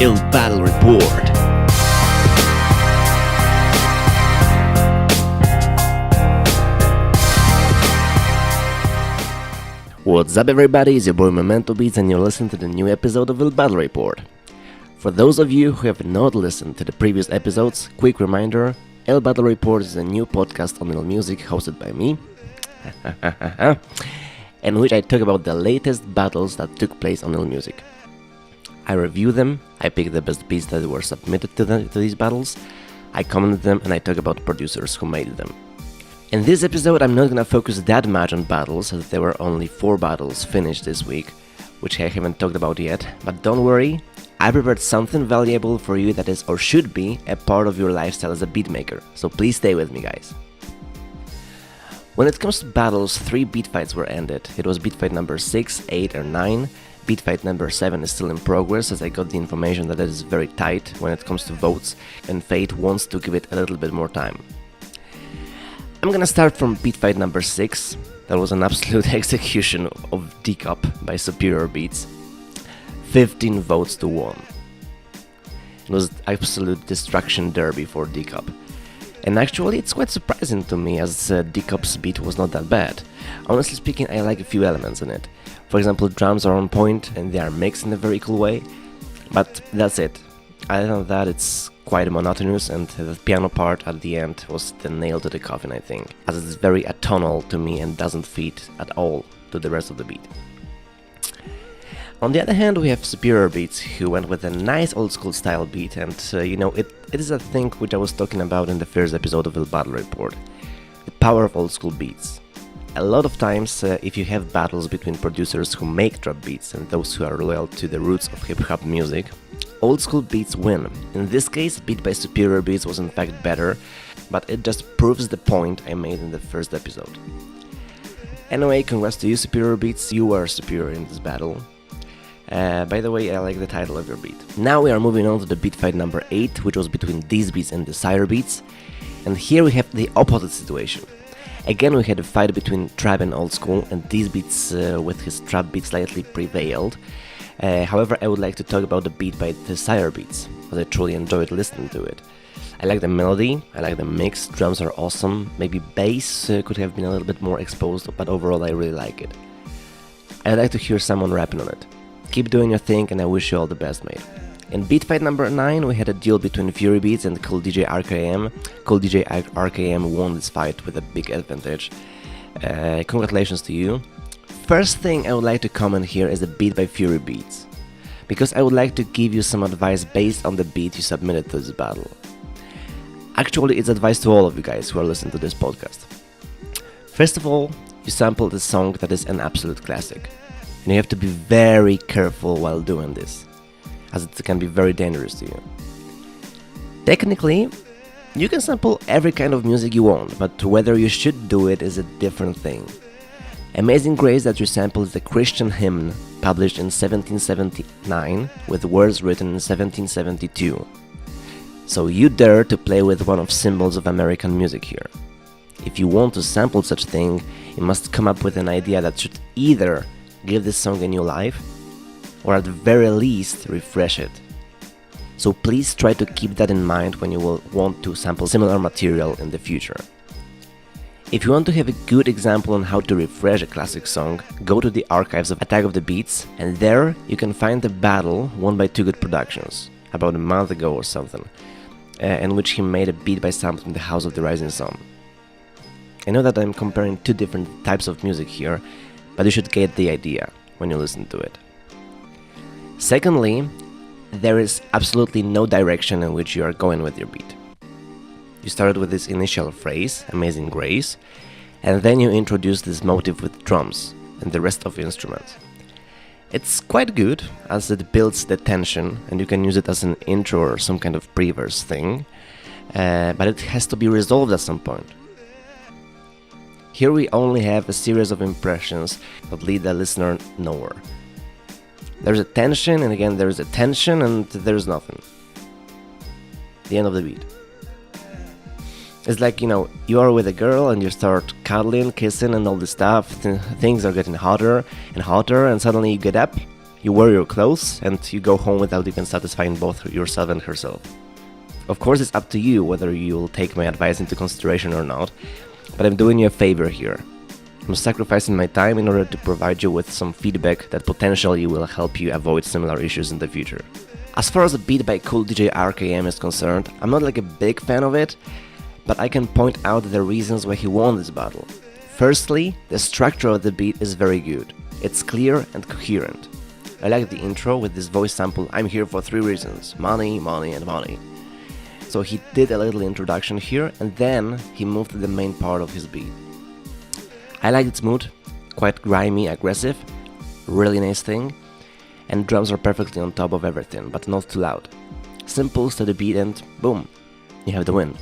Ill Battle Report. What's up everybody, it's your boy Memento Beats and you're listening to the new episode of Ill Battle Report. For those of you who have not listened to the previous episodes, quick reminder, Ill Battle Report is a new podcast on IllMuzik hosted by me, in which I talk about the latest battles that took place on IllMuzik. I review them, I pick the best beats that were submitted to these battles, I comment them and I talk about producers who made them. In this episode I'm not gonna focus that much on battles, as there were only 4 battles finished this week, which I haven't talked about yet, but don't worry, I prepared something valuable for you that is or should be a part of your lifestyle as a beatmaker, so please stay with me guys. When it comes to battles, 3 beat fights were ended. It was beat fight number 6, 8 and 9. Beat fight number 7 is still in progress, as I got the information that it is very tight when it comes to votes and Fate wants to give it a little bit more time. I'm gonna start from beat fight number 6. That was an absolute execution of D-Cup by Superior Beats. 15 votes to 1. It was absolute destruction derby for D-Cup. And actually it's quite surprising to me, as D-Cup's beat was not that bad. Honestly speaking, I like a few elements in it. For example, drums are on point and they are mixed in a very cool way. But that's it. Other than that, it's quite monotonous, and the piano part at the end was the nail to the coffin, I think, as it's very atonal to me and doesn't fit at all to the rest of the beat. On the other hand, we have Superior Beats, who went with a nice old school style beat, and it is a thing which I was talking about in the first episode of the Battle Report. The power of old school beats. A lot of times, if you have battles between producers who make trap beats and those who are loyal to the roots of hip-hop music, old school beats win. In this case, beat by Superior Beats was in fact better, but it just proves the point I made in the first episode. Anyway, congrats to you Superior Beats, you were superior in this battle. By the way, I like the title of your beat. Now we are moving on to the beat fight number 8, which was between these beats and Desire Beats. And here we have the opposite situation. Again, we had a fight between trap and old school, and these beats with his trap beat slightly prevailed. However, I would like to talk about the beat by Desire Beats, as I truly enjoyed listening to it. I like the melody, I like the mix, drums are awesome, maybe bass could have been a little bit more exposed, but overall I really like it. I'd like to hear someone rapping on it. Keep doing your thing and I wish you all the best, mate. In beat fight number 9, we had a duel between Fury Beats and Cool DJ RKM. Cool DJ RKM won this fight with a big advantage. Congratulations to you. First thing I would like to comment here is the beat by Fury Beats, because I would like to give you some advice based on the beat you submitted to this battle. Actually, it's advice to all of you guys who are listening to this podcast. First of all, you sampled a song that is an absolute classic, and you have to be very careful while doing this, as it can be very dangerous to you. Technically, you can sample every kind of music you want, but whether you should do it is a different thing. Amazing Grace that you sample is a Christian hymn published in 1779 with words written in 1772. So you dare to play with one of symbols of American music here. If you want to sample such thing, you must come up with an idea that should either give this song a new life, or at the very least refresh it. So please try to keep that in mind when you will want to sample similar material in the future. If you want to have a good example on how to refresh a classic song, go to the archives of Attack of the Beats, and there you can find the battle won by Too Good Productions, about a month ago or something, in which he made a beat by sampling the House of the Rising Sun. I know that I'm comparing 2 different types of music here, but you should get the idea when you listen to it. Secondly, there is absolutely no direction in which you are going with your beat. You started with this initial phrase, Amazing Grace, and then you introduce this motive with drums and the rest of the instruments. It's quite good, as it builds the tension and you can use it as an intro or some kind of pre-verse thing, but it has to be resolved at some point. Here we only have a series of impressions that lead the listener nowhere. There's a tension, and again there's a tension, and there's nothing. The end of the beat. It's like, you are with a girl and you start cuddling, kissing and all this stuff, things are getting hotter and hotter, and suddenly you get up, You wear your clothes and you go home without even satisfying both yourself and herself. Of course, it's up to you whether you'll take my advice into consideration or not, but I'm doing you a favor here. I'm sacrificing my time in order to provide you with some feedback that potentially will help you avoid similar issues in the future. As far as the beat by cool DJ RKM is concerned, I'm not like a big fan of it, but I can point out the reasons why he won this battle. Firstly, the structure of the beat is very good. It's clear and coherent. I like the intro with this voice sample, "I'm here for 3 reasons, money, money and money." So he did a little introduction here and then he moved to the main part of his beat. I like its mood, quite grimy, aggressive, really nice thing, and drums are perfectly on top of everything, but not too loud. Simple, steady beat and boom, you have the win.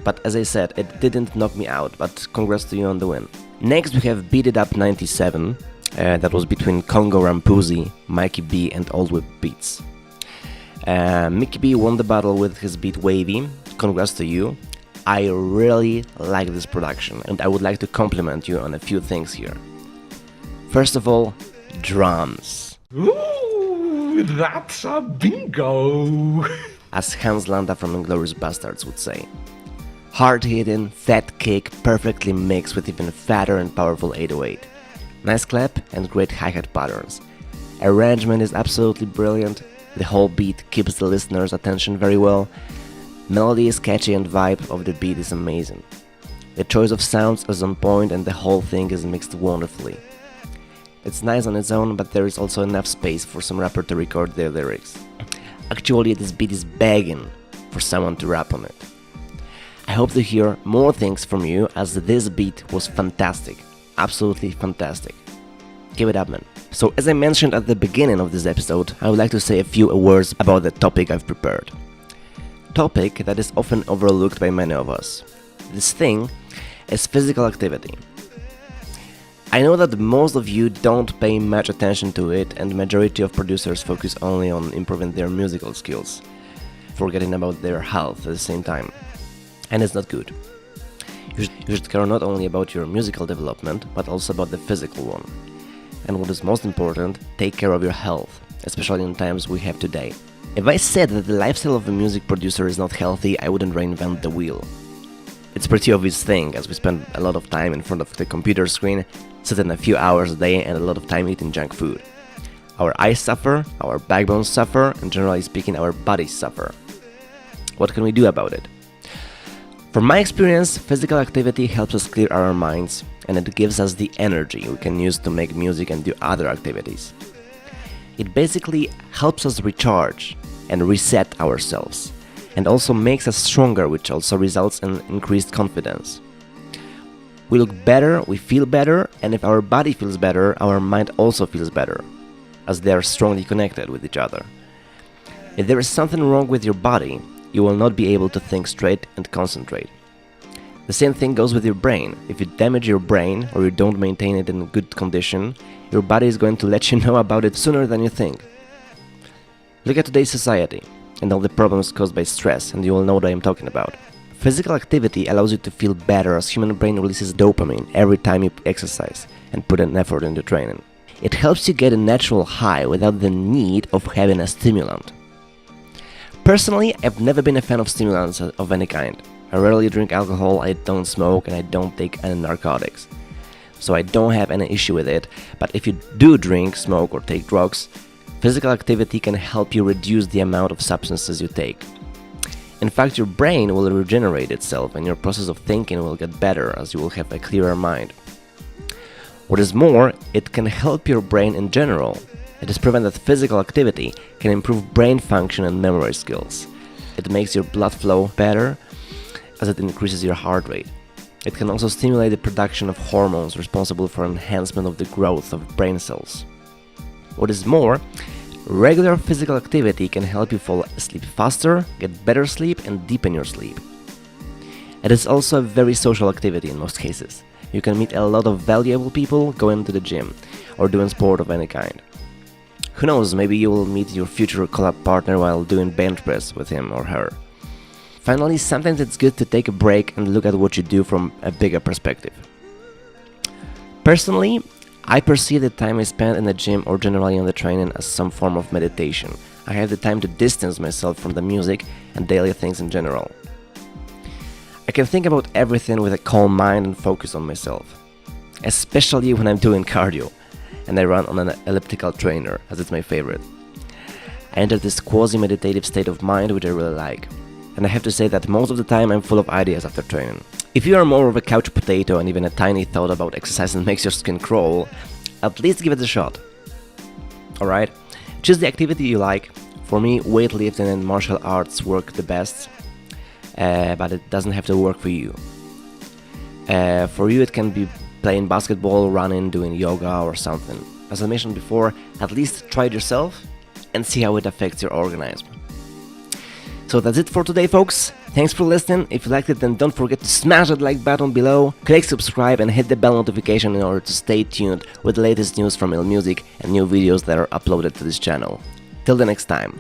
But as I said, it didn't knock me out, but congrats to you on the win. Next we have Beat It Up 97, that was between Congo Rampuzi, Mikey B and Old Whip Beats. Mickey B won the battle with his beat Wavy, congrats to you. I really like this production and I would like to compliment you on a few things here. First of all, drums. Ooh, that's a bingo! As Hans Landa from Inglourious Basterds would say. Hard-hitting, fat kick, perfectly mixed with even fatter and powerful 808. Nice clap and great hi-hat patterns. Arrangement is absolutely brilliant, the whole beat keeps the listener's attention very well. Melody is catchy and vibe of the beat is amazing. The choice of sounds is on point and the whole thing is mixed wonderfully. It's nice on its own, but there is also enough space for some rapper to record their lyrics. Actually, this beat is begging for someone to rap on it. I hope to hear more things from you as this beat was fantastic, absolutely fantastic. Give it up, man. So as I mentioned at the beginning of this episode, I would like to say a few words about the topic I've prepared. Topic that is often overlooked by many of us. This thing is physical activity. I know that most of you don't pay much attention to it and majority of producers focus only on improving their musical skills, forgetting about their health at the same time. And it's not good. You should care not only about your musical development, but also about the physical one. And what is most important, take care of your health, especially in times we have today. If I said that the lifestyle of a music producer is not healthy, I wouldn't reinvent the wheel. It's a pretty obvious thing, as we spend a lot of time in front of the computer screen, sitting a few hours a day and a lot of time eating junk food. Our eyes suffer, our backbones suffer, and generally speaking our bodies suffer. What can we do about it? From my experience, physical activity helps us clear our minds, and it gives us the energy we can use to make music and do other activities. It basically helps us recharge and reset ourselves, and also makes us stronger, which also results in increased confidence. We look better, we feel better, and if our body feels better, our mind also feels better, as they are strongly connected with each other. If there is something wrong with your body, you will not be able to think straight and concentrate. The same thing goes with your brain. If you damage your brain or you don't maintain it in good condition, your body is going to let you know about it sooner than you think. Look at today's society and all the problems caused by stress, and you will know what I am talking about. Physical activity allows you to feel better as human brain releases dopamine every time you exercise and put an effort into training. It helps you get a natural high without the need of having a stimulant. Personally, I've never been a fan of stimulants of any kind. I rarely drink alcohol, I don't smoke, and I don't take any narcotics. So I don't have any issue with it, but if you do drink, smoke, or take drugs, physical activity can help you reduce the amount of substances you take. In fact, your brain will regenerate itself and your process of thinking will get better as you will have a clearer mind. What is more, it can help your brain in general. It is proven that physical activity can improve brain function and memory skills. It makes your blood flow better as it increases your heart rate. It can also stimulate the production of hormones responsible for enhancement of the growth of brain cells. What is more, regular physical activity can help you fall asleep faster, get better sleep, and deepen your sleep. It is also a very social activity in most cases. You can meet a lot of valuable people going to the gym or doing sport of any kind. Who knows, maybe you will meet your future collab partner while doing bench press with him or her. Finally, sometimes it's good to take a break and look at what you do from a bigger perspective. Personally, I perceive the time I spend in the gym or generally on the training as some form of meditation. I have the time to distance myself from the music and daily things in general. I can think about everything with a calm mind and focus on myself. Especially when I'm doing cardio and I run on an elliptical trainer, as it's my favorite. I enter this quasi-meditative state of mind which I really like. And I have to say that most of the time I'm full of ideas after training. If you are more of a couch potato and even a tiny thought about exercising makes your skin crawl, at least give it a shot. Alright? Choose the activity you like. For me, weightlifting and martial arts work the best, but it doesn't have to work for you. For you it can be playing basketball, running, doing yoga or something. As I mentioned before, at least try it yourself and see how it affects your organism. So that's it for today, folks. Thanks for listening. If you liked it, then don't forget to smash that like button below, click subscribe and hit the bell notification in order to stay tuned with the latest news from IllMuzik and new videos that are uploaded to this channel. Till the next time.